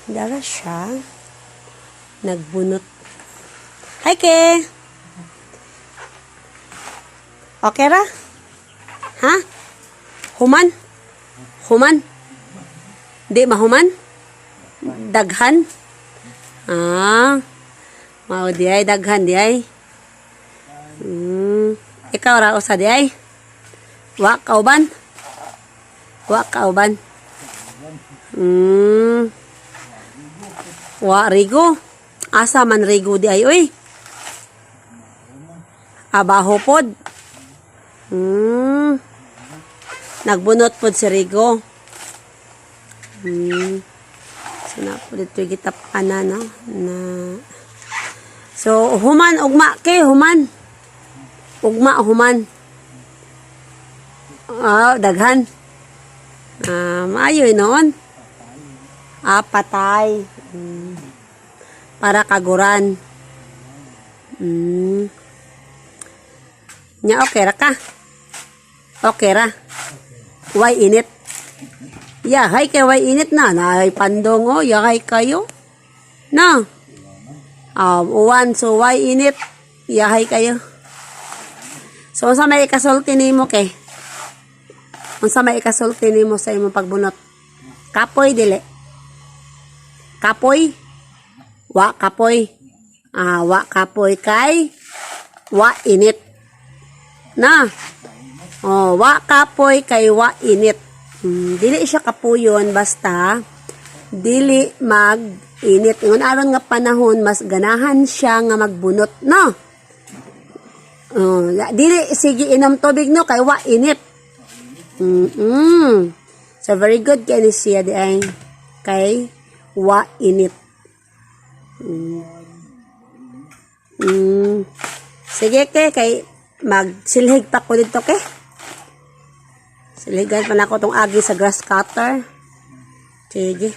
Dara siya. Nagbunot. Hi, Ke! Okay ra? Ha? Human? Human? Di mahuman? Daghan? Mao di ay daghan di ay. Ikaw ra usa di ay. Wa kauban? Wa kauban? Wa rigo. Asa man rigo di ay oy. Abaho pod. Nagbunot pod si Rigo. So na po dito gitap ana no na. So human ugma ke human. Ugma human. Daghan. Maayo noon. Patay. Para kaguran. Nya okay ra ka? Okay ra. Why init? Yahay kay why init na. Naay pandong o. Yahay kayo. Na. Uwan. So why init? Yahay kayo. So unsa may ikasulti nimo kay? Unsa may ikasulti nimo sa imong pagbunot? Kapoy dili. Kapoy? Wa kapoy. Wa kapoy kay wa init. Na. Wa kapoy kay wa init. Dili siya kapuyon basta dili mag-init. Ingon aron nga panahon mas ganahan siya nga magbunot, no? Dili sige inom tubig no kay wa init. So very good kay ni siya di ay kay wa init. Sige kay magsilhig pa ko dito ke. Silhigan pa na ako tong agi sa grass cutter. Sige.